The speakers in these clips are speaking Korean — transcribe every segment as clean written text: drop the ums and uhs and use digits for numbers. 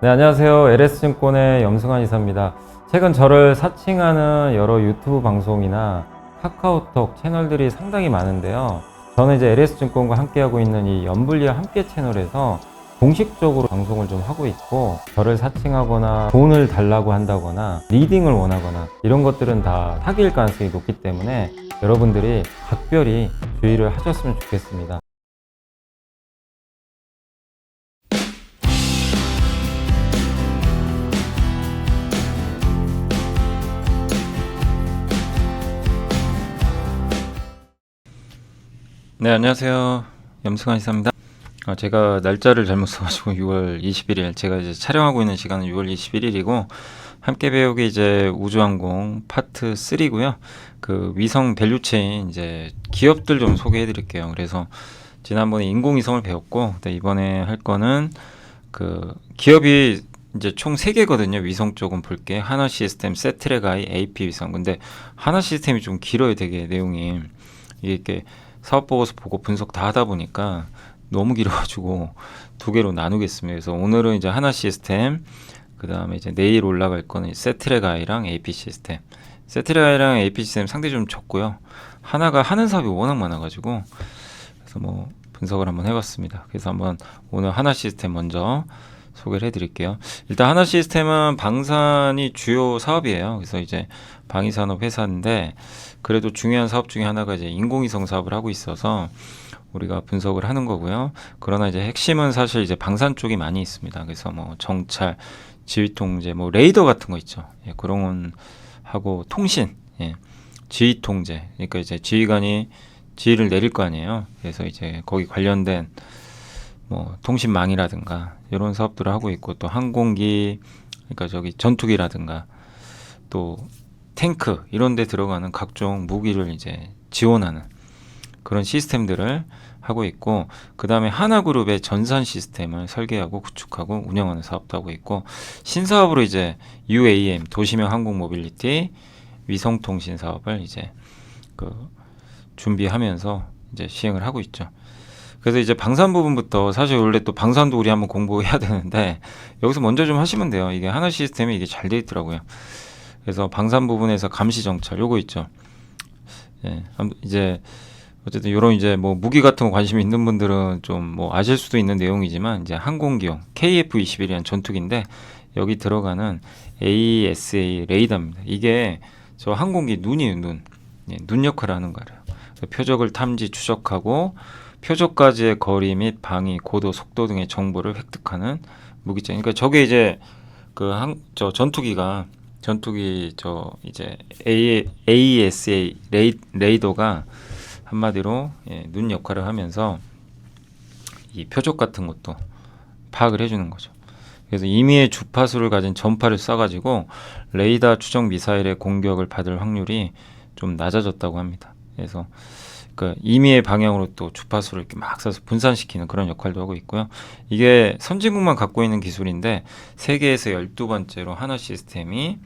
네, 안녕하세요. LS증권의 염승환 이사입니다. 최근 저를 사칭하는 여러 유튜브 방송이나 카카오톡 채널들이 상당히 많은데요. 저는 이제 LS증권과 함께하고 있는 이 연불리와 함께 채널에서 공식적으로 방송을 좀 하고 있고, 저를 사칭하거나 돈을 달라고 한다거나 리딩을 원하거나 이런 것들은 다 사기일 가능성이 높기 때문에 여러분들이 각별히 주의를 하셨으면 좋겠습니다. 네, 안녕하세요. 염승환 이사입니다. 제가 날짜를 잘못 써가지고 6월 21일, 제가 이제 촬영하고 있는 시간은 6월 21일이고, 함께 배우기 이제 우주항공 파트 3고요. 그 위성 밸류체인 이제 기업들 좀 소개해 드릴게요. 그래서 지난번에 인공위성을 배웠고, 이번에 할 거는 그 기업이 이제 총 3개거든요. 위성 쪽은 볼게. 하나 시스템, 세트랙아이, AP 위성. 근데 하나 시스템이 좀 길어요. 되게 내용이. 이게 사업 보고서 보고 분석 다 하다 보니까 너무 길어가지고 2개로 나누겠습니다. 그래서 오늘은 이제 하나 시스템, 그 다음에 이제 내일 올라갈 거는 세트랙아이랑 AP 시스템. 세트랙아이랑 AP 시스템 상당히 좀 적고요. 하나가 하는 사업이 워낙 많아가지고 그래서 뭐 분석을 한번 해봤습니다. 그래서 한번 오늘 하나 시스템 먼저 소개를 해드릴게요. 일단 하나 시스템은 방산이 주요 사업이에요. 그래서 이제 방위산업 회사인데 그래도 중요한 사업 중에 하나가 이제 인공위성 사업을 하고 있어서 우리가 분석을 하는 거고요. 그러나 이제 핵심은 사실 이제 방산 쪽이 많이 있습니다. 그래서 뭐 정찰, 지휘 통제, 뭐 레이더 같은 거 있죠. 예, 그런 건 하고 통신, 예, 지휘 통제. 그러니까 이제 지휘관이 지휘를 내릴 거 아니에요. 그래서 이제 거기 관련된 뭐 통신망이라든가 이런 사업들을 하고 있고, 또 항공기, 그러니까 저기 전투기라든가 또 탱크 이런 데 들어가는 각종 무기를 이제 지원하는 그런 시스템들을 하고 있고, 그 다음에 하나그룹의 전산 시스템을 설계하고 구축하고 운영하는 사업도 하고 있고, 신사업으로 이제 UAM 도시명 항공 모빌리티 위성통신 사업을 이제 그 준비하면서 이제 시행을 하고 있죠. 그래서 이제 방산 부분부터, 사실 원래 또 방산도 우리 한번 공부해야 되는데 여기서 먼저 좀 하시면 돼요. 이게 하나 시스템이 이게 잘 돼 있더라고요. 그래서 방산 부분에서 감시 정찰 요거 있죠. 예, 이제 어쨌든 이런 이제 뭐 무기 같은 거 관심 있는 분들은 좀 뭐 아실 수도 있는 내용이지만, 이제 항공기용 KF-21이라는 전투기인데 여기 들어가는 AESA 레이더입니다. 이게 저 항공기 눈이에요, 눈. 예, 눈 역할을 하는 거예요. 표적을 탐지 추적하고 표적까지의 거리 및 방위, 고도, 속도 등의 정보를 획득하는 무기체. 그러니까 저게 이제 저 전투기 저 이제 AESA 레이더가 한마디로, 예, 눈 역할을 하면서 이 표적 같은 것도 파악을 해주는 거죠. 그래서 임의의 주파수를 가진 전파를 쏴가지고 레이더 추적 미사일의 공격을 받을 확률이 좀 낮아졌다고 합니다. 그래서 그 임의의 방향으로 또 주파수를 이렇게 막 쏴서 분산시키는 그런 역할도 하고 있고요. 이게 선진국만 갖고 있는 기술인데 세계에서 12번째로 하나 시스템이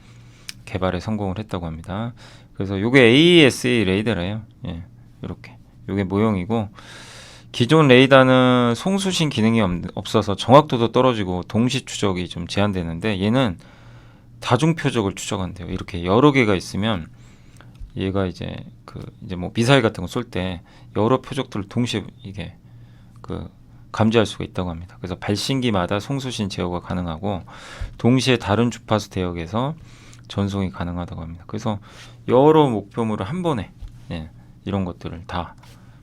개발에 성공을 했다고 합니다. 그래서 이게 AESA 레이더래요. 예, 이렇게 이게 모형이고, 기존 레이더는 송수신 기능이 없어서 정확도도 떨어지고 동시 추적이 좀 제한되는데 얘는 다중 표적을 추적한대요. 이렇게 여러 개가 있으면 얘가 이제 이제 뭐 미사일 같은 거 쏠 때 여러 표적들을 동시에 이게 감지할 수가 있다고 합니다. 그래서 발신기마다 송수신 제어가 가능하고 동시에 다른 주파수 대역에서 전송이 가능하다고 합니다. 그래서 여러 목표물을 한 번에, 예, 이런 것들을 다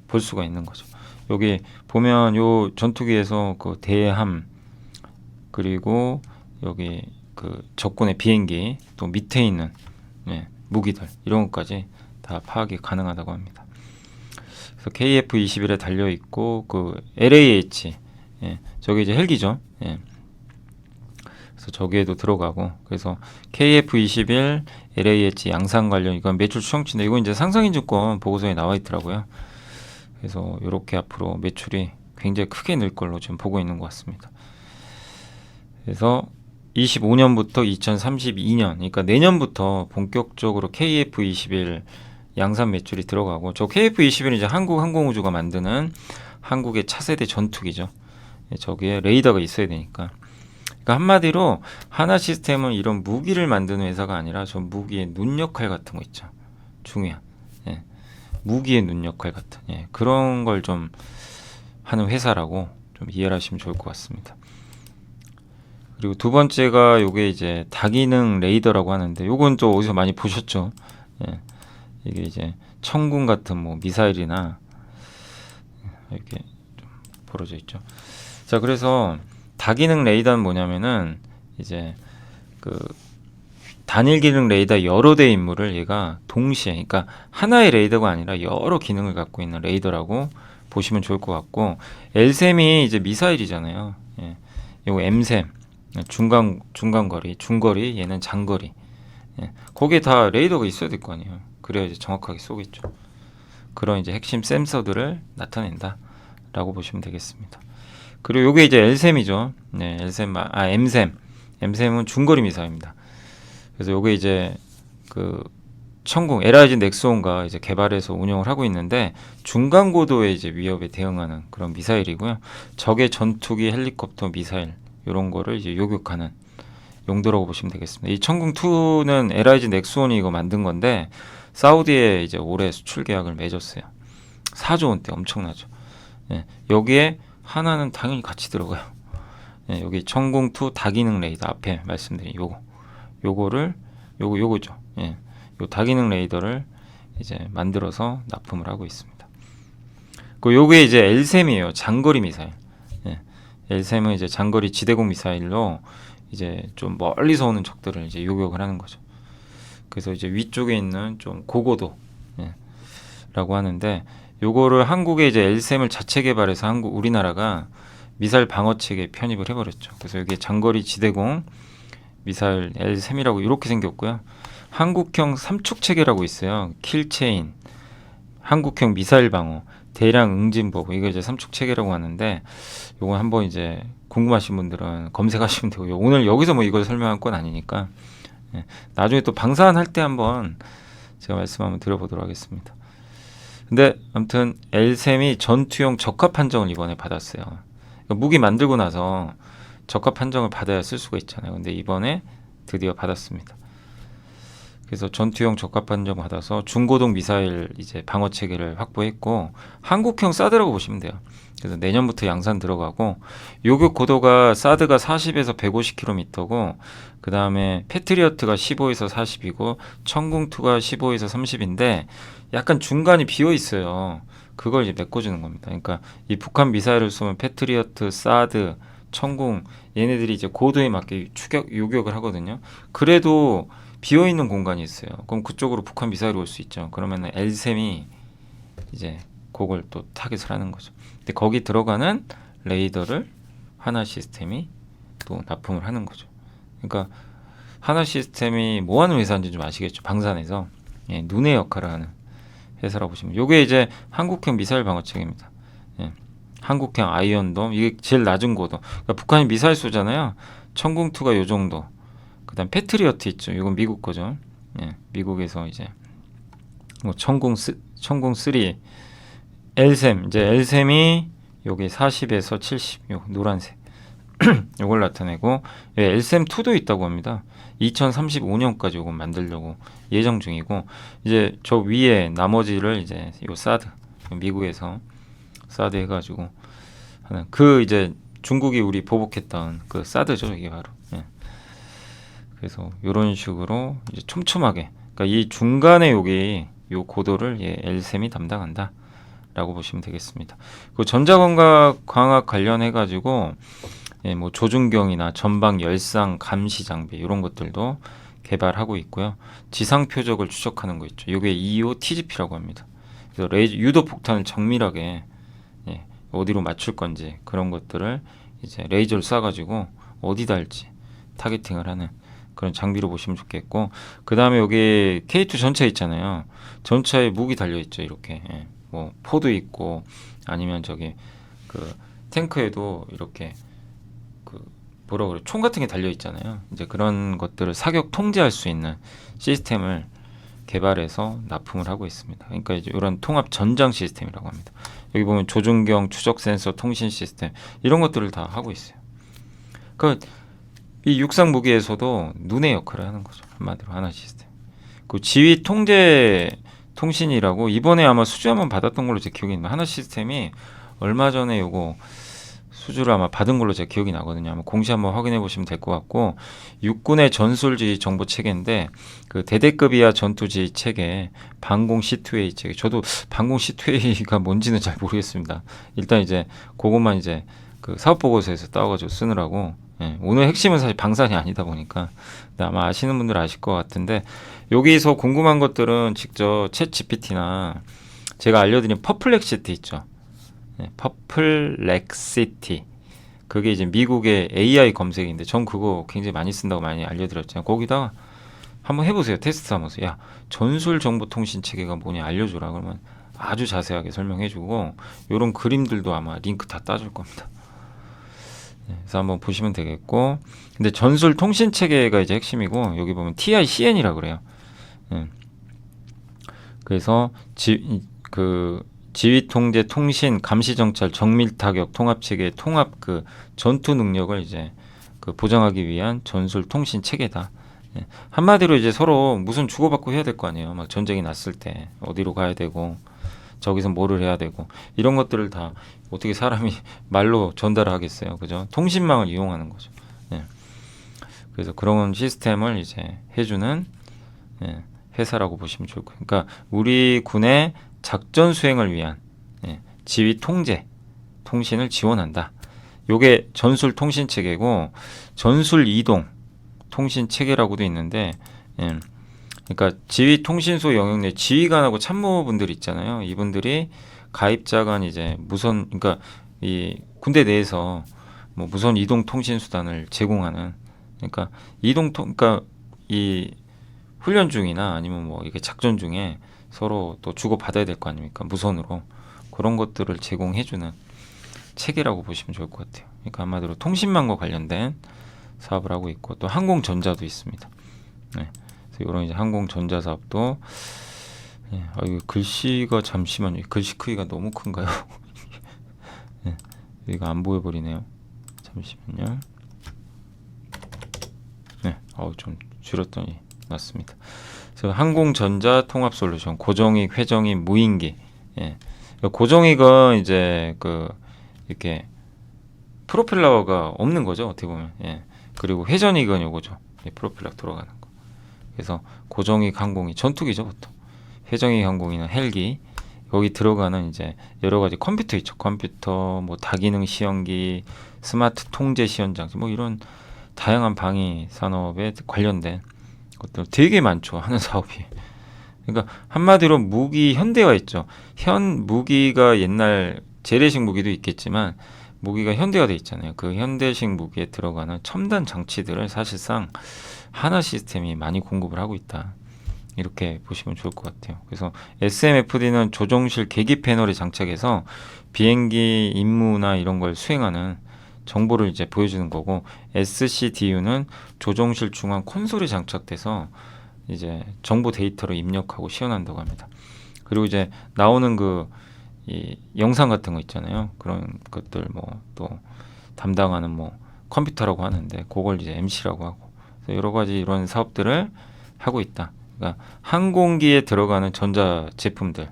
볼 수가 있는 거죠. 여기 보면 요 전투기에서 그 대함, 그리고 여기 적군의 비행기, 또 밑에 있는, 예, 무기들 이런 것까지 다 파악이 가능하다고 합니다. 그래서 KF-21에 달려 있고 LAH, 예, 저게 이제 헬기죠. 예. 그래서 저기에도 들어가고, 그래서 KF-21, LAH 양산 관련, 이건 매출 추정치인데 이건 이제 상상인증권 보고서에 나와 있더라고요. 그래서 이렇게 앞으로 매출이 굉장히 크게 늘 걸로 지금 보고 있는 것 같습니다. 그래서 25년부터 2032년, 그러니까 내년부터 본격적으로 KF-21 양산 매출이 들어가고, 저 KF-21은 이제 한국항공우주가 만드는 한국의 차세대 전투기죠. 저기에 레이더가 있어야 되니까. 그러니까 한마디로 하나 시스템은 이런 무기를 만드는 회사가 아니라 저 무기의 눈 역할 같은 거 있죠. 중요한 예. 무기의 눈 역할 같은 예. 그런 걸 좀 하는 회사라고 좀 이해를 하시면 좋을 것 같습니다. 그리고 두 번째가 요게 이제 다기능 레이더라고 하는데 요건 또 어디서 많이 보셨죠? 예. 이게 이제 천궁 같은 뭐 미사일이나 이렇게 좀 벌어져 있죠. 자, 그래서 다기능 레이더는 뭐냐면은 이제 그 단일 기능 레이더 여러 대의 임무를 얘가 동시에, 그러니까 하나의 레이더가 아니라 여러 기능을 갖고 있는 레이더라고 보시면 좋을 것 같고, LSM이 이제 미사일이잖아요. 예. 요거 M샘 중간거리, 중거리, 얘는 장거리. 예. 거기에 다 레이더가 있어야 될 거 아니에요. 그래야 이제 정확하게 쏘겠죠. 그런 이제 핵심 센서들을 나타낸다라고 보시면 되겠습니다. 그리고 요게 이제 LSM이죠. 네, M샘. M샘은 중거리 미사일입니다. 그래서 요게 이제 그 천궁 LIG 넥스온과 이제 개발해서 운영을 하고 있는데 중간 고도의 이제 위협에 대응하는 그런 미사일이고요. 적의 전투기, 헬리콥터, 미사일 이런 거를 이제 요격하는 용도라고 보시면 되겠습니다. 이 천궁 2는 LIG 넥스온이 이거 만든 건데 사우디에 이제 올해 수출 계약을 맺었어요. 4조 원대 엄청나죠. 예, 여기에 하나는 당연히 같이 들어가요. 예, 여기 천궁 2 다기능 레이더 앞에 말씀드린 요거죠. 예, 요 다기능 레이더를 이제 만들어서 납품을 하고 있습니다. 그 요게 이제 LSM이에요. 장거리 미사일. 예, LSM은 이제 장거리 지대공 미사일로 이제 좀 멀리서 오는 적들을 이제 요격을 하는 거죠. 그래서 이제 위쪽에 있는 좀 고고도 라고 하는데 요거를 한국에 이제 LSM을 자체 개발해서 우리나라가 미사일 방어 체계에 편입을 해버렸죠. 그래서 이게 장거리 지대공 미사일 LSM이라고 이렇게 생겼고요. 한국형 삼축 체계라고 있어요. 킬체인, 한국형 미사일 방어, 대량 응진 보고 이거 이제 삼축 체계라고 하는데 요거 한번 이제 궁금하신 분들은 검색하시면 되고요. 오늘 여기서 뭐 이걸 설명할 건 아니니까 나중에 또 방산할 때 한번 제가 말씀 한번 드려보도록 하겠습니다. 근데 아무튼 LSM이 전투용 적합 판정을 이번에 받았어요. 그러니까 무기 만들고 나서 적합 판정을 받아야 쓸 수가 있잖아요. 근데 이번에 드디어 받았습니다. 그래서 전투용 적합 판정 받아서 중고동 미사일 이제 방어 체계를 확보했고 한국형 사드라고 보시면 돼요. 그래서 내년부터 양산 들어가고 요격 고도가 사드가 40에서 150km고 그 다음에 패트리어트가 15에서 40이고 천궁2가 15에서 30인데 약간 중간이 비어 있어요. 그걸 이제 메꿔주는 겁니다. 그러니까 이 북한 미사일을 쏘면 패트리어트, 사드, 천궁 얘네들이 이제 고도에 맞게 요격을 하거든요. 그래도 비어 있는 공간이 있어요. 그럼 그쪽으로 북한 미사일이 올 수 있죠. 그러면은 LSM이 이제 그걸 또 타겟을 하는 거죠. 근데 거기 들어가는 레이더를 하나 시스템이 또 납품을 하는 거죠. 그러니까 하나 시스템이 뭐 하는 회사인지 좀 아시겠죠? 방산에서 눈의 역할을 하는 회사라고 보시면. 요게 이제 한국형 미사일 방어체계입니다. 한국형 아이언돔 이게 제일 낮은 고도. 그러니까 북한이 미사일 쏘잖아요. 천궁2가 요 정도. 그다음 패트리어트 있죠. 이건 미국 거죠. 미국에서 이제 뭐 천궁 3, LSM 이제 LSM이 여기 40에서 70, 요 노란색 요걸 나타내고 LSM2도 있다고 합니다. 2035년까지 요거 만들려고 예정 중이고 이제 저 위에 나머지를 이제 요 사드 미국에서 사드 해가지고 하는 그 이제 중국이 우리 보복했던 그 사드죠 이게 바로. 그래서 이런 식으로 이제 촘촘하게, 그러니까 이 중간에 여기 요 고도를 LSM이 담당한다라고 보시면 되겠습니다. 그 전자광학 관련해 가지고 뭐 조준경이나 전방 열상 감시 장비 이런 것들도 개발하고 있고요. 지상 표적을 추적하는 거 있죠. 이게 EOTGP라고 합니다. 그래서 유도 폭탄을 정밀하게 어디로 맞출 건지 그런 것들을 이제 레이저를 쏴가지고 어디다 할지 타겟팅을 하는 그런 장비로 보시면 좋겠고, 그 다음에 여기 K2 전차 있잖아요. 전차에 무기 달려 있죠. 이렇게 뭐 포도 있고 아니면 저기 그 탱크에도 이렇게 그 뭐라 그래 총 같은 게 달려 있잖아요. 이제 그런 것들을 사격 통제할 수 있는 시스템을 개발해서 납품을 하고 있습니다. 그러니까 이제 이런 통합 전장 시스템이라고 합니다. 여기 보면 조준경, 추적 센서, 통신 시스템 이런 것들을 다 하고 있어요. 그 이 육상 무기에서도 눈의 역할을 하는 거죠. 한마디로 하나 시스템. 그 지휘 통제 통신이라고 이번에 아마 수주 한번 받았던 걸로 제 기억이 있는데 하나 시스템이 얼마 전에 요거 수주를 아마 받은 걸로 제 기억이 나거든요. 한번 공시 한번 확인해 보시면 될 것 같고 육군의 전술지휘 정보 체계인데 그 대대급 이하 전투지휘 체계 방공 C2A 체계 저도 방공 C2A가 뭔지는 잘 모르겠습니다. 일단 이제 그것만 이제 그 사업 보고서에서 따와가지고 쓰느라고 예, 오늘 핵심은 사실 방산이 아니다 보니까 근데 아마 아시는 분들 아실 것 같은데 여기서 궁금한 것들은 직접 챗 GPT나 제가 알려드린 퍼플렉시티 있죠. 네, 퍼플렉시티 그게 이제 미국의 AI 검색인데 전 그거 굉장히 많이 쓴다고 많이 알려드렸잖아요. 거기다가 한번 해보세요. 테스트 하면서 야 전술 정보 통신 체계가 뭐냐 알려줘라 그러면 아주 자세하게 설명해주고 요런 그림들도 아마 링크 다 따줄 겁니다. 네, 그래서 한번 보시면 되겠고 근데 전술 통신 체계가 이제 핵심이고 여기 보면 TICN이라 그래요. 네. 그래서 그 지휘 통제 통신 감시 정찰 정밀 타격 통합 체계 통합 그 전투 능력을 이제 그 보장하기 위한 전술 통신 체계다. 예. 한마디로 이제 서로 무슨 주고받고 해야 될 거 아니에요. 막 전쟁이 났을 때 어디로 가야 되고 저기서 뭐를 해야 되고 이런 것들을 다 어떻게 사람이 말로 전달하겠어요. 그죠? 통신망을 이용하는 거죠. 예. 그래서 그런 시스템을 이제 해주는 예, 회사라고 보시면 좋을 거예요. 그러니까 우리 군의 작전 수행을 위한 예, 지휘 통제, 통신을 지원한다. 요게 전술 통신 체계고 전술 이동 통신 체계라고도 있는데 예, 그러니까 지휘 통신소 영역 내 지휘관하고 참모분들 있잖아요. 이분들이 가입자 간 이제 무선 그러니까 이 군대 내에서 뭐 무선 이동 통신 수단을 제공하는 그러니까 그러니까 이 훈련 중이나 아니면 뭐 이게 작전 중에 서로 또 주고 받아야 될 거 아닙니까? 무선으로 그런 것들을 제공해주는 체계라고 보시면 좋을 것 같아요. 그러니까 한마디로 통신망과 관련된 사업을 하고 있고 또 항공전자도 있습니다. 네. 그래서 이런 이제 항공전자 사업도 네. 이거 글씨가 잠시만요. 글씨 크기가 너무 큰가요? 네. 여기가 안 보여버리네요. 잠시만요. 네. 좀 줄였더니 맞습니다. 그래서 항공전자 통합 솔루션, 고정익, 회정익, 무인기. 예. 고정익은 이제 그 이렇게 프로펠러가 없는 거죠 어떻게 보면. 예. 그리고 회전익은 요거죠. 예, 프로펠러 돌아가는 거. 그래서 고정익 항공이 전투기죠 보통. 회정익 항공이나 헬기 여기 들어가는 이제 여러 가지 컴퓨터 있죠. 컴퓨터, 뭐 다기능 시험기, 스마트 통제 시험 장치, 뭐 이런 다양한 방위 산업에 관련된 것들 되게 많죠 하는 사업이. 그러니까 한마디로 무기 현대화 있죠. 무기가 옛날 재래식 무기도 있겠지만 무기가 현대화돼 있잖아요. 그 현대식 무기에 들어가는 첨단 장치들을 사실상 하나 시스템이 많이 공급을 하고 있다. 이렇게 보시면 좋을 것 같아요. 그래서 SMFD는 조종실 계기 패널에 장착해서 비행기 임무나 이런 걸 수행하는 정보를 이제 보여주는 거고 SCDU는 조종실 중앙 콘솔이 장착돼서 이제 정보 데이터를 입력하고 시연한다고 합니다. 그리고 이제 나오는 이 영상 같은 거 있잖아요. 그런 것들 뭐 또 담당하는 뭐 컴퓨터라고 하는데 그걸 이제 MC라고 하고 여러 가지 이런 사업들을 하고 있다. 그러니까 항공기에 들어가는 전자 제품들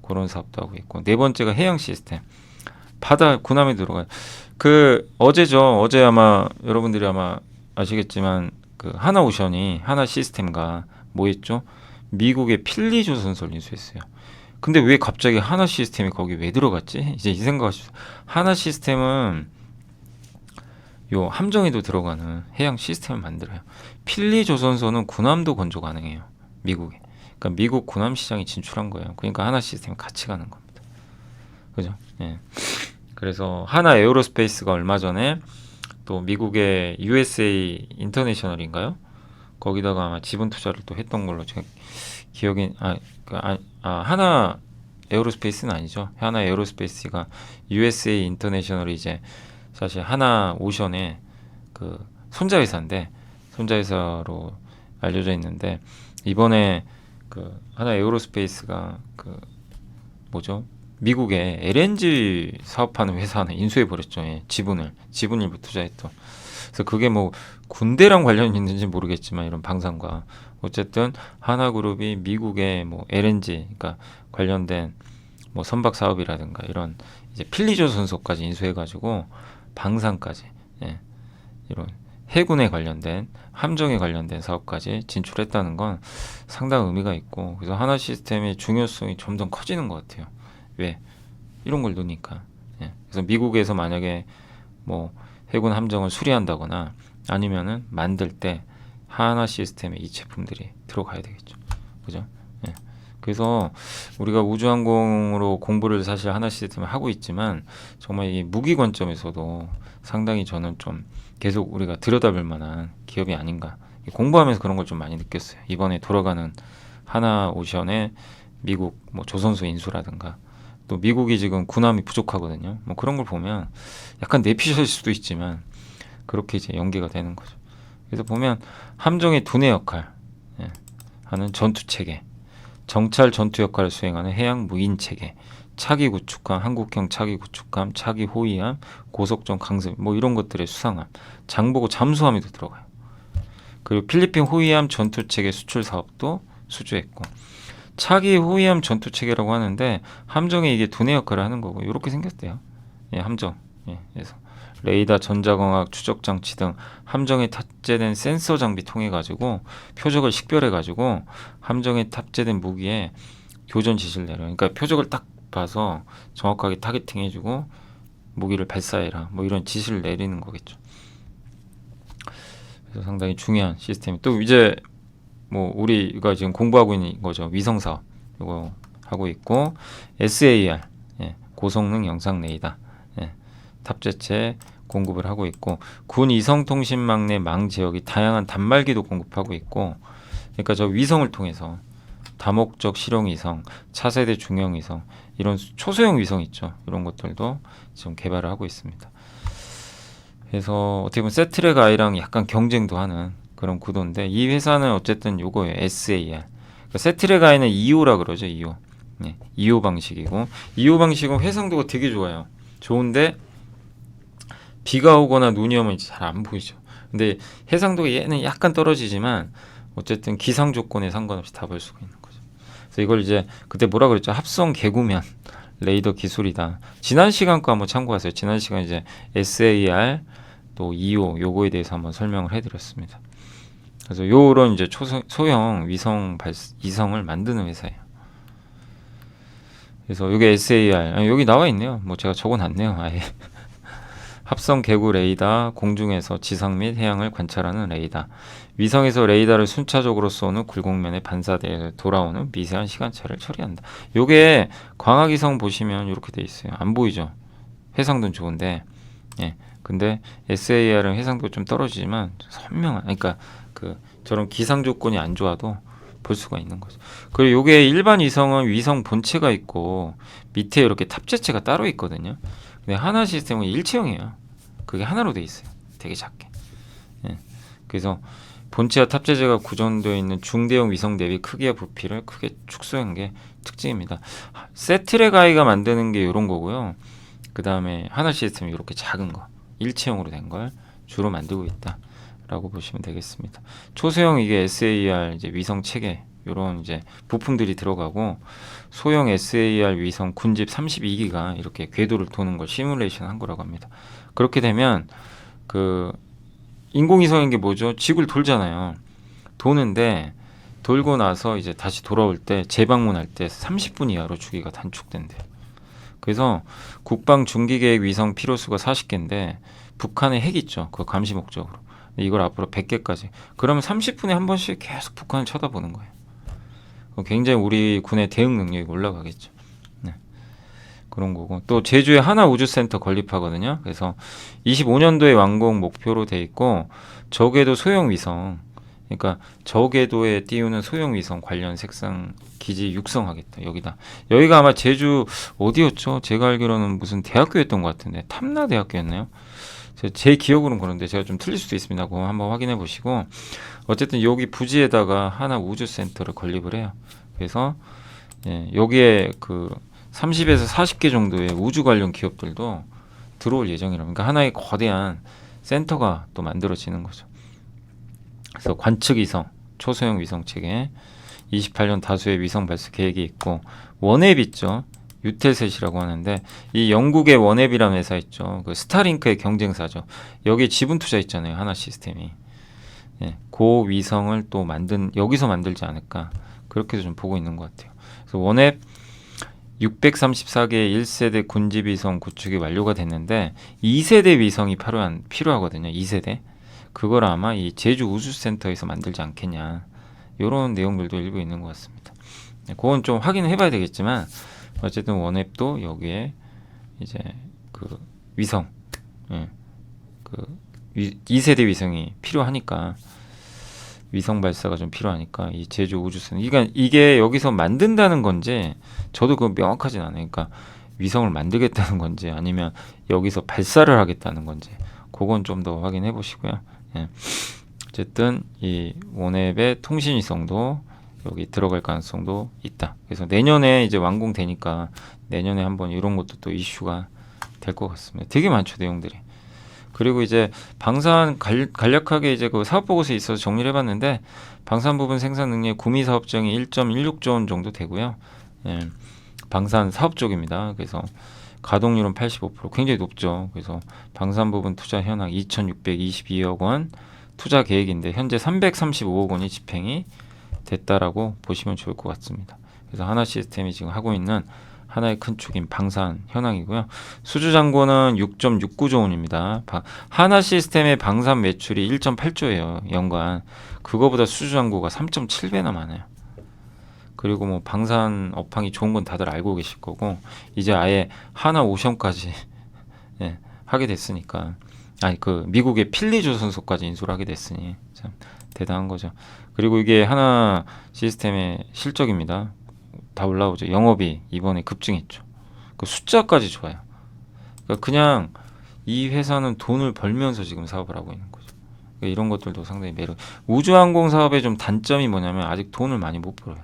그런 사업도 하고 있고 네 번째가 해양 시스템 바다 군함에 들어가요. 어제죠. 어제 아마 여러분들이 아마 아시겠지만 그 하나오션이 하나 시스템과 뭐 했죠? 미국의 필리 조선소를 인수했어요. 근데 왜 갑자기 하나 시스템이 거기 왜 들어갔지? 이제 이 생각하시죠. 하나 시스템은 요 함정에도 들어가는 해양 시스템을 만들어요. 필리 조선소는 군함도 건조 가능해요. 미국에. 그러니까 미국 군함 시장에 진출한 거예요. 그러니까 하나 시스템이 같이 가는 겁니다. 그죠? 예. 그래서 하나 에어로스페이스가 얼마 전에 또 미국의 USA 인터내셔널인가요? 거기다가 아마 지분 투자를 또 했던 걸로 제가 기억이 하나 에어로스페이스는 아니죠. 하나 에어로스페이스가 USA 인터내셔널이 이제 사실 하나 오션의 그 손자회사인데 손자회사로 알려져 있는데 이번에 그 하나 에어로스페이스가 그 뭐죠? 미국의 LNG 사업하는 회사는 인수해 버렸죠. 예, 지분일부 투자했던. 그래서 그게 뭐 군대랑 관련이 있는지 모르겠지만 이런 방산과 어쨌든 하나그룹이 미국의 뭐 LNG 그러니까 관련된 뭐 선박 사업이라든가 이런 이제 필리조선소까지 인수해가지고 방산까지 예, 이런 해군에 관련된 함정에 관련된 사업까지 진출했다는 건 상당 의미가 있고 그래서 하나 시스템의 중요성이 점점 커지는 것 같아요. 왜? 이런 걸 놓으니까. 예. 그래서 미국에서 만약에 뭐 해군 함정을 수리한다거나 아니면은 만들 때 하나 시스템에 이 제품들이 들어가야 되겠죠. 그죠? 예. 그래서 우리가 우주항공으로 공부를 사실 하나 시스템을 하고 있지만 정말 이 무기 관점에서도 상당히 저는 좀 계속 우리가 들여다볼 만한 기업이 아닌가. 공부하면서 그런 걸 좀 많이 느꼈어요. 이번에 돌아가는 하나 오션의 미국 뭐 조선소 인수라든가 또 미국이 지금 군함이 부족하거든요. 뭐 그런 걸 보면 약간 내피셜일 수도 있지만 그렇게 이제 연계가 되는 거죠. 그래서 보면 함정의 두뇌 역할 예, 하는 전투 체계, 정찰 전투 역할을 수행하는 해양 무인 체계, 차기 구축함, 한국형 차기 구축함, 차기 호위함, 고속정 강습 뭐 이런 것들의 수상함, 장보고 잠수함에도 들어가요. 그리고 필리핀 호위함 전투 체계 수출 사업도 수주했고 차기 호위함 전투 체계라고 하는데 함정에 이게 두뇌 역할을 하는 거고 이렇게 생겼대요. 예, 함정. 예, 그래서 레이더, 전자광학, 추적 장치 등 함정에 탑재된 센서 장비 통해 가지고 표적을 식별해 가지고 함정에 탑재된 무기에 교전 지시를 내려. 그러니까 표적을 딱 봐서 정확하게 타겟팅 해주고 무기를 발사해라. 뭐 이런 지시를 내리는 거겠죠. 그래서 상당히 중요한 시스템이 또 이제 뭐 우리가 지금 공부하고 있는 거죠. 위성 사업 이거 하고 있고 SAR 예, 고성능 영상 레이더 예, 탑재체 공급을 하고 있고 군 이성통신망 내 망 지역이 다양한 단말기도 공급하고 있고 그러니까 저 위성을 통해서 다목적 실용 위성, 차세대 중형 위성 이런 초소형 위성 있죠. 이런 것들도 지금 개발을 하고 있습니다. 그래서 어떻게 보면 세트랙 아이랑 약간 경쟁도 하는 그런 구도인데 이 회사는 어쨌든 요거예요. SAR. 그러니까 세트랙 아이는 2호라 그러죠. 2호. 네, 2호 방식이고 2호 방식은 해상도가 되게 좋아요. 좋은데 비가 오거나 눈이 오면 잘 안 보이죠. 근데 해상도가 얘는 약간 떨어지지만 어쨌든 기상 조건에 상관없이 다 볼 수가 있는 거죠. 그래서 이걸 이제 그때 뭐라 그랬죠? 합성 개구면 레이더 기술이다. 지난 시간 거 한번 참고하세요. 지난 시간 이제 SAR 또 2호 요거에 대해서 한번 설명을 해드렸습니다. 그래서 요런 이제 소형 이성을 만드는 회사예요. 그래서 여기 SAR 여기 나와 있네요. 뭐 제가 적어놨네요. 아예 합성 개구 레이더, 공중에서 지상 및 해양을 관찰하는 레이더, 위성에서 레이더를 순차적으로 쏜 후 굴곡면에 반사되어 돌아오는 미세한 시간차를 처리한다. 요게 광학위성 보시면 이렇게 돼 있어요. 안 보이죠? 해상도는 좋은데, 예. 근데 SAR은 해상도 좀 떨어지지만 선명한, 그러니까 그 저런 기상 조건이 안 좋아도 볼 수가 있는 거죠. 그리고 요게 일반 위성은 위성 본체가 있고 밑에 이렇게 탑재체가 따로 있거든요. 근데 하나 시스템은 일체형이에요. 그게 하나로 돼 있어요. 되게 작게. 예. 그래서 본체와 탑재재가 구성되어 있는 중대형 위성 대비 크기와 부피를 크게 축소한 게 특징입니다. 세트랙 아이가 만드는 게 이런 거고요. 그 다음에 하나 시스템이 이렇게 작은 거, 일체형으로 된 걸 주로 만들고 있다라고 보시면 되겠습니다. 초소형 이게 SAR 이제 위성 체계 이런 이제 부품들이 들어가고 소형 SAR 위성 군집 32기가 이렇게 궤도를 도는 걸 시뮬레이션 한 거라고 합니다. 그렇게 되면 그 인공위성인 게 뭐죠? 지구를 돌잖아요. 도는데 돌고 나서 이제 다시 돌아올 때 재방문할 때 30분 이하로 주기가 단축된대요. 그래서 국방 중기계획 위성 필요수가 40개인데 북한에 핵 있죠. 그 감시 목적으로. 이걸 앞으로 100개까지. 그러면 30분에 한 번씩 계속 북한을 쳐다보는 거예요. 굉장히 우리 군의 대응 능력이 올라가겠죠. 네. 그런 거고 또 제주에 하나 우주센터 건립하거든요. 그래서 25년도에 완공 목표로 돼 있고 저궤도 소형 위성 그러니까 저궤도에 띄우는 소형 위성 관련 색상 기지 육성하겠다. 여기가 아마 제주 어디였죠? 제가 알기로는 무슨 대학교였던 것 같은데 탐나대학교였나요? 제 기억으로는 그런데 제가 좀 틀릴 수도 있습니다. 그거 한번 확인해 보시고 어쨌든 여기 부지에다가 하나 우주센터를 건립을 해요. 그래서 예, 여기에 그 30에서 40개 정도의 우주 관련 기업들도 들어올 예정이라. 그러니까 하나의 거대한 센터가 또 만들어지는 거죠. 그래서 관측 위성, 초소형 위성 체계 28년 다수의 위성 발사 계획이 있고 원앱 있죠. 유텔셋이라고 하는데 이 영국의 원앱이라는 회사 있죠. 그 스타링크의 경쟁사죠. 여기에 지분 투자 있잖아요. 하나 시스템이. 예, 그 위성을 또 여기서 만들지 않을까 그렇게도 좀 보고 있는 것 같아요. 그래서 원앱 634개의 1세대 군집 위성 구축이 완료가 됐는데 2세대 위성이 필요하거든요. 2세대. 그걸 아마 이 제주 우주센터에서 만들지 않겠냐. 이런 내용들도 일부 있는 것 같습니다. 네, 그건 좀 확인을 해봐야 되겠지만 어쨌든 원앱도 여기에 이제 그 위성, 예, 그 2세대 위성이 필요하니까 위성 발사가 좀 필요하니까 이 제주 우주선 그러니까 이게 여기서 만든다는 건지 저도 그거 명확하진 않아요. 그러니까 위성을 만들겠다는 건지 아니면 여기서 발사를 하겠다는 건지 그건 좀 더 확인해 보시고요. 예. 어쨌든 이 원앱의 통신 위성도 여기 들어갈 가능성도 있다. 그래서 내년에 이제 완공되니까 내년에 한번 이런 것도 또 이슈가 될 것 같습니다. 되게 많죠 내용들이. 그리고 이제 방산 간략하게 이제 그 사업 보고서에 있어서 정리를 해봤는데 방산 부분 생산 능력 구미 사업정이 1.16조 원 정도 되고요. 예, 방산 사업 쪽입니다. 그래서 가동률은 85% 굉장히 높죠. 그래서 방산 부분 투자 현황 2,622억 원 투자 계획인데 현재 335억 원이 집행이 됐다라고 보시면 좋을 것 같습니다. 그래서 하나 시스템이 지금 하고 있는 하나의 큰 축인 방산 현황이고요. 수주 잔고는 6.69조 원입니다. 하나 시스템의 방산 매출이 1.8조예요. 연간. 그거보다 수주 잔고가 3.7배나 많아요. 그리고 뭐 방산 업황이 좋은 건 다들 알고 계실 거고 이제 아예 하나 오션까지 예, 하게 됐으니까 아니 그 미국의 필리조선소까지 인수를 하게 됐으니 참 대단한 거죠. 그리고 이게 하나 시스템의 실적입니다. 다 올라오죠. 영업이 이번에 급증했죠. 그 숫자까지 좋아요. 그러니까 그냥 이 회사는 돈을 벌면서 지금 사업을 하고 있는 거죠. 그러니까 이런 것들도 상당히 매력. 우주항공 사업의 좀 단점이 뭐냐면 아직 돈을 많이 못 벌어요.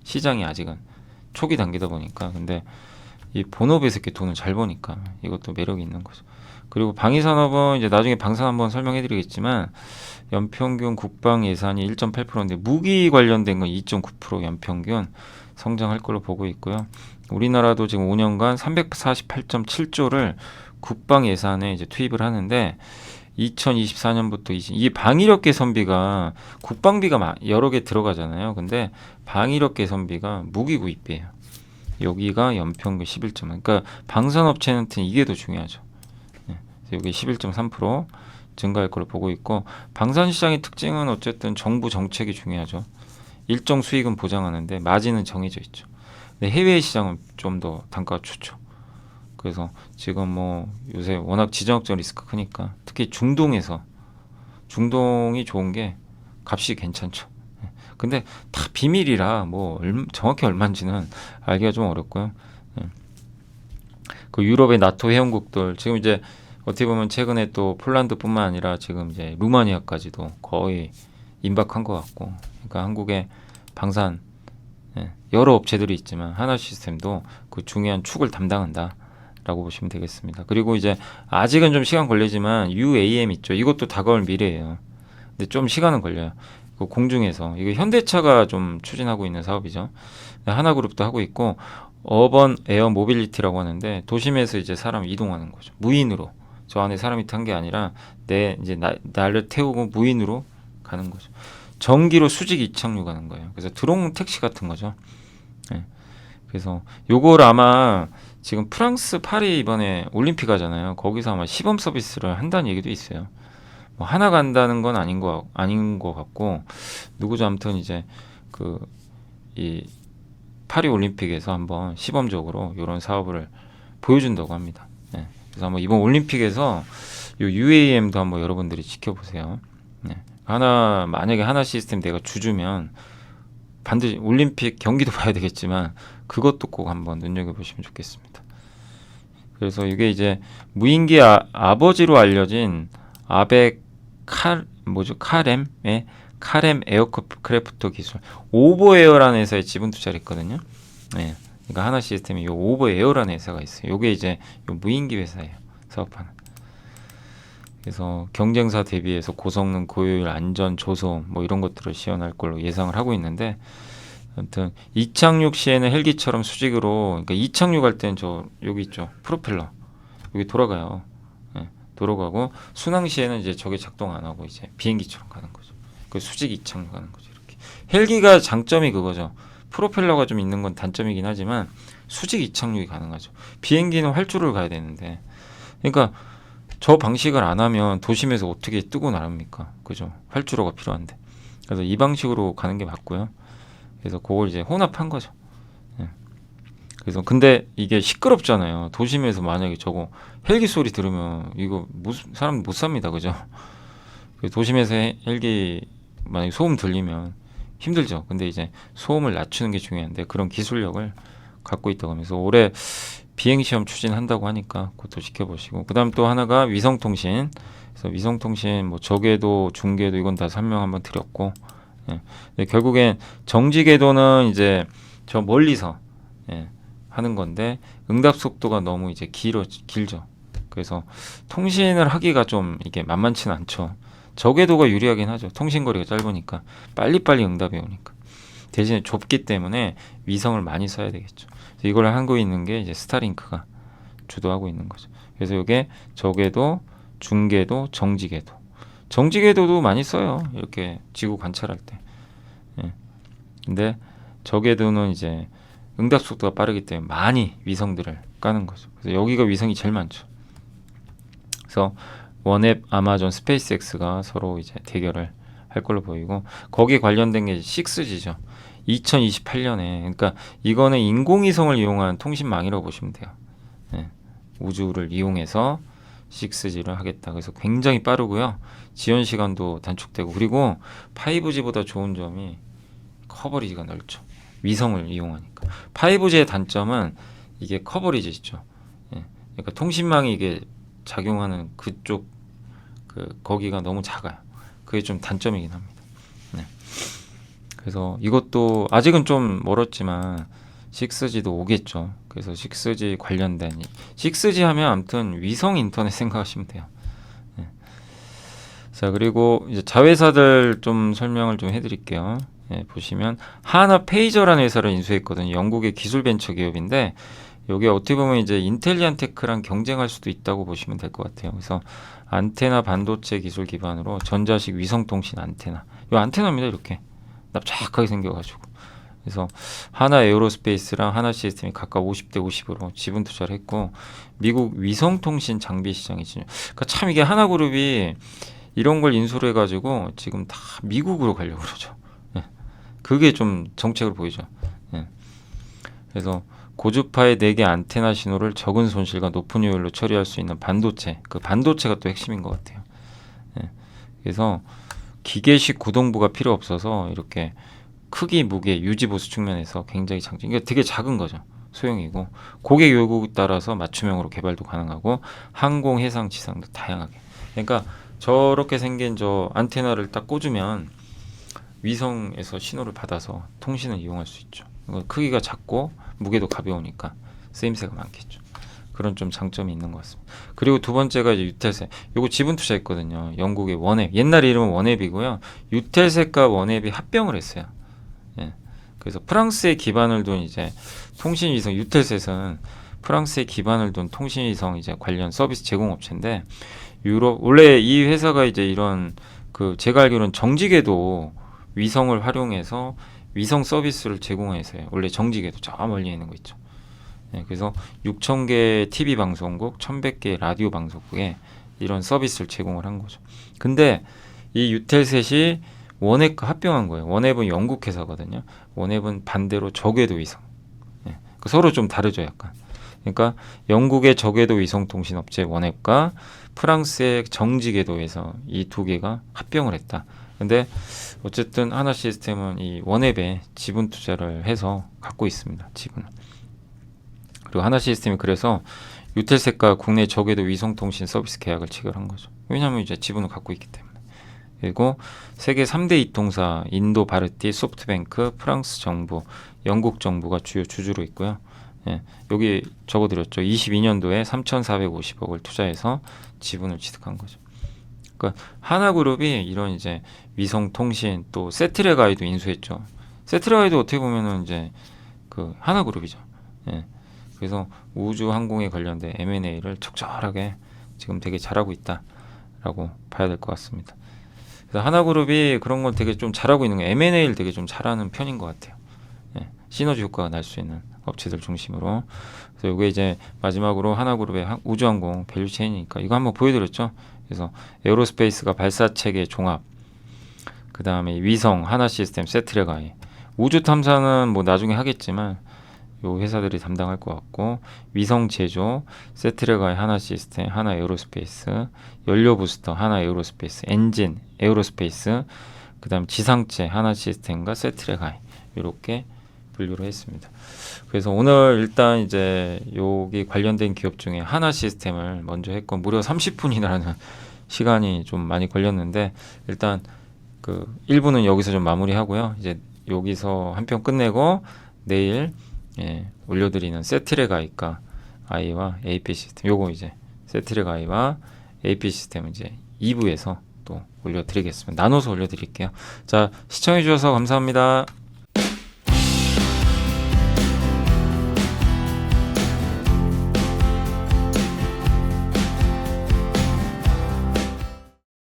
시장이 아직은 초기 단계다 보니까. 근데 이 본업에서 이렇게 돈을 잘 버니까 이것도 매력이 있는 거죠. 그리고 방위산업은 이제 나중에 방산 한번 설명해 드리겠지만 연평균 국방 예산이 1.8%인데 무기 관련된 건 2.9% 연평균 성장할 걸로 보고 있고요. 우리나라도 지금 5년간 348.7조를 국방 예산에 이제 투입을 하는데 2024년부터 이게 방위력 개선비가 국방비가 여러 개 들어가잖아요. 근데 방위력 개선비가 무기 구입비예요. 여기가 연평균 11.3. 그러니까 방산업체한테는 이게 더 중요하죠. 네. 여기 11.3% 증가할 걸로 보고 있고 방산 시장의 특징은 어쨌든 정부 정책이 중요하죠. 일정 수익은 보장하는데 마진은 정해져 있죠. 근데 해외 시장은 좀 더 단가가 좋죠. 그래서 지금 뭐 요새 워낙 지정학적 리스크가 크니까 특히 중동이 좋은 게 값이 괜찮죠. 근데 다 비밀이라 뭐 정확히 얼마인지는 알기가 좀 어렵고요. 그 유럽의 나토 회원국들 지금 이제 어떻게 보면 최근에 또 폴란드뿐만 아니라 지금 이제 루마니아까지도 거의 임박한 것 같고, 그러니까 한국의 방산 여러 업체들이 있지만 하나 시스템도 그 중요한 축을 담당한다라고 보시면 되겠습니다. 그리고 이제 아직은 좀 시간 걸리지만 UAM 있죠. 이것도 다가올 미래예요. 근데 좀 시간은 걸려요. 그 공중에서 이거 현대차가 좀 추진하고 있는 사업이죠. 하나그룹도 하고 있고 어번 에어 모빌리티라고 하는데 도심에서 이제 사람 이동하는 거죠. 무인으로. 저 안에 사람이 탄 게 아니라 나를 태우고 무인으로 가는 거죠. 전기로 수직 이착륙 하는 거예요. 그래서 드론 택시 같은 거죠. 네. 그래서 요걸 아마 지금 프랑스 파리 이번에 올림픽 하잖아요. 거기서 아마 시범 서비스를 한다는 얘기도 있어요. 뭐 하나 간다는 건 아닌 것 같고 누구죠? 아무튼 이제 이 파리 올림픽에서 한번 시범적으로 이런 사업을 보여준다고 합니다. 네. 그래서 한번 이번 올림픽에서 요 UAM도 한번 여러분들이 지켜보세요. 네. 만약에 하나 시스템 내가 주주면 반드시 올림픽 경기도 봐야 되겠지만 그것도 꼭 한번 눈여겨보시면 좋겠습니다. 그래서 이게 이제 무인기 아버지로 알려진 카렘의 카렘 에어크래프터 기술 오버에어라는 회사에 지분 투자를 했거든요. 네. 그러니까 하나 시스템이 요 오버에어라는 회사가 있어요. 요게 이제 요 무인기 회사예요. 사업하는. 그래서 경쟁사 대비해서 고성능, 고효율, 안전, 조소음 뭐 이런 것들을 시연할 걸로 예상을 하고 있는데, 아무튼 이착륙 시에는 헬기처럼 수직으로, 그러니까 이착륙할 때는 저 여기 있죠, 프로펠러 여기 돌아가요. 예, 돌아가고 순항 시에는 이제 저게 작동 안 하고 이제 비행기처럼 가는 거죠. 그 수직 이착륙하는 거죠. 이렇게 헬기가 장점이 그거죠. 프로펠러가 좀 있는 건 단점이긴 하지만 수직 이착륙이 가능하죠. 비행기는 활주로를 가야 되는데, 그러니까 저 방식을 안 하면 도심에서 어떻게 뜨고 나릅니까? 그죠? 활주로가 필요한데. 그래서 이 방식으로 가는 게 맞고요. 그래서 그걸 이제 혼합한 거죠. 예. 그래서 근데 이게 시끄럽잖아요. 도심에서 만약에 저거 헬기 소리 들으면 이거 사람 못 삽니다. 그죠? 도심에서 헬기 만약에 소음 들리면 힘들죠. 근데 이제 소음을 낮추는 게 중요한데 그런 기술력을 갖고 있다고 하면서 올해 비행시험 추진한다고 하니까 그것도 지켜보시고, 그 다음 또 하나가 위성통신. 그래서 위성통신 뭐 저궤도, 중궤도 이건 다 설명 한번 드렸고, 예. 근데 결국엔 정지궤도는 이제 저 멀리서, 예, 하는 건데 응답 속도가 너무 이제 길죠. 그래서 통신을 하기가 좀 이게 만만치는 않죠. 저궤도가 유리하긴 하죠. 통신거리가 짧으니까 빨리빨리 응답이 오니까. 대신에 좁기 때문에 위성을 많이 써야 되겠죠. 이걸 하고 있는 게 이제 스타링크가 주도하고 있는 거죠. 그래서 이게 저궤도, 중궤도, 정지궤도. 정지궤도도 많이 써요. 이렇게 지구 관찰할 때. 예. 근데 저궤도는 이제 응답 속도가 빠르기 때문에 많이 위성들을 까는 거죠. 그래서 여기가 위성이 제일 많죠. 그래서 원앱, 아마존, 스페이스X가 서로 이제 대결을 할 걸로 보이고, 거기에 관련된 게 6G죠. 2028년에, 그러니까 이거는 인공위성을 이용한 통신망이라고 보시면 돼요. 네. 우주를 이용해서 6G를 하겠다. 그래서 굉장히 빠르고요. 지연 시간도 단축되고, 그리고 5G보다 좋은 점이 커버리지가 넓죠. 위성을 이용하니까. 5G의 단점은 이게 커버리지 있죠. 예. 그러니까 통신망이 이게 작용하는 그쪽 거기가 너무 작아요. 그게 좀 단점이긴 합니다. 네. 그래서 이것도 아직은 좀 멀었지만 6G도 오겠죠. 그래서 6G 관련된 6G 하면 아무튼 위성 인터넷 생각하시면 돼요. 네. 자, 그리고 이제 자회사들 좀 설명을 좀 해드릴게요. 네, 보시면 하나 페이저라는 회사를 인수했거든요. 영국의 기술 벤처 기업인데 여기 어떻게 보면 이제 인텔리안테크랑 경쟁할 수도 있다고 보시면 될 것 같아요. 그래서 안테나 반도체 기술 기반으로 전자식 위성통신 안테나, 이 안테나입니다. 이렇게 납작하게 생겨가지고. 그래서 하나 에어로스페이스랑 하나 시스템이 각각 50대 50으로 지분 투자를 했고, 미국 위성통신 장비 시장이 그러니까 참 이게 하나그룹이 이런 걸 인수를 해가지고 지금 다 미국으로 가려고 그러죠. 예. 그게 좀 정책을 보이죠. 예. 그래서 고주파의 4개 안테나 신호를 적은 손실과 높은 효율로 처리할 수 있는 반도체, 그 반도체가 또 핵심인 것 같아요. 예. 그래서 기계식 구동부가 필요 없어서 이렇게 크기, 무게, 유지 보수 측면에서 굉장히 장점. 이게 되게 작은 거죠. 소형이고 고객 요구에 따라서 맞춤형으로 개발도 가능하고 항공, 해상, 지상도 다양하게. 그러니까 저렇게 생긴 저 안테나를 딱 꽂으면 위성에서 신호를 받아서 통신을 이용할 수 있죠. 크기가 작고 무게도 가벼우니까 쓰임새가 많겠죠. 그런 좀 장점이 있는 것 같습니다. 그리고 두 번째가 이제 유텔셋. 요거 지분 투자했거든요. 영국의 원앱. 옛날 이름은 원앱이고요. 유텔셋과 원앱이 합병을 했어요. 예. 그래서 프랑스에 기반을 둔 이제 통신위성, 유텔셋은 프랑스에 기반을 둔 통신위성 이제 관련 서비스 제공업체인데, 유럽 원래 이 회사가 이제 이런 제가 알기로는 정지궤도 위성을 활용해서 위성 서비스를 제공해서요. 원래 정지궤도 저 멀리 있는 거 있죠. 네, 그래서 6,000개 TV 방송국, 1,100개 라디오 방송국에 이런 서비스를 제공을 한 거죠. 근데 이 유텔셋이 원앱과 합병한 거예요. 원앱은 영국 회사거든요. 원앱은 반대로 저궤도 위성. 네, 서로 좀 다르죠, 약간. 그러니까 영국의 저궤도 위성 통신 업체 원앱과 프랑스의 정지궤도에서 이 두 개가 합병을 했다. 근데 어쨌든 하나 시스템은 이 원앱에 지분 투자를 해서 갖고 있습니다. 지분. 그리고 하나 시스템이 그래서 유텔셋과 국내 저궤도 위성통신 서비스 계약을 체결한 거죠. 왜냐하면 이제 지분을 갖고 있기 때문에. 그리고 세계 3대 이통사 인도 바르티, 소프트뱅크, 프랑스 정부, 영국 정부가 주요 주주로 있고요. 예, 여기 적어드렸죠. 22년도에 3,450억을 투자해서 지분을 취득한 거죠. 그러니까 하나그룹이 이런 이제 위성통신 또 세트레가이도 인수했죠. 세트레가이도 어떻게 보면은 이제 그 하나그룹이죠. 예. 그래서 우주항공에 관련된 M&A를 적절하게 지금 되게 잘하고 있다라고 봐야 될 것 같습니다. 그래서 하나그룹이 그런 건 되게 좀 잘하고 있는 거, M&A를 되게 좀 잘하는 편인 것 같아요. 예. 시너지 효과가 날 수 있는 업체들 중심으로. 그래서 이게 이제 마지막으로 하나그룹의 우주항공 밸류체인이니까 이거 한번 보여드렸죠. 그래서 에어로스페이스가 발사체계 종합, 그 다음에 위성 하나시스템 세트레가이, 우주 탐사는 뭐 나중에 하겠지만 요 회사들이 담당할 것 같고, 위성 제조 세트레가이 하나시스템 하나 에어로스페이스, 연료 부스터 하나 에어로스페이스, 엔진 에어로스페이스, 그 다음 지상체 하나시스템과 세트레가이 이렇게 분류를 했습니다. 그래서 오늘 일단 이제 여기 관련된 기업 중에 하나 시스템을 먼저 했고, 무려 30분이라는 시간이 좀 많이 걸렸는데, 일단 그 1부는 여기서 좀 마무리하고요. 이제 여기서 한 편 끝내고 내일 올려드리는 세트렉 아이과 아이와 AP 시스템, 요거 이제 세트렉 아이와 AP 시스템은 이제 2부에서 또 올려드리겠습니다. 나눠서 올려드릴게요. 자, 시청해주셔서 감사합니다.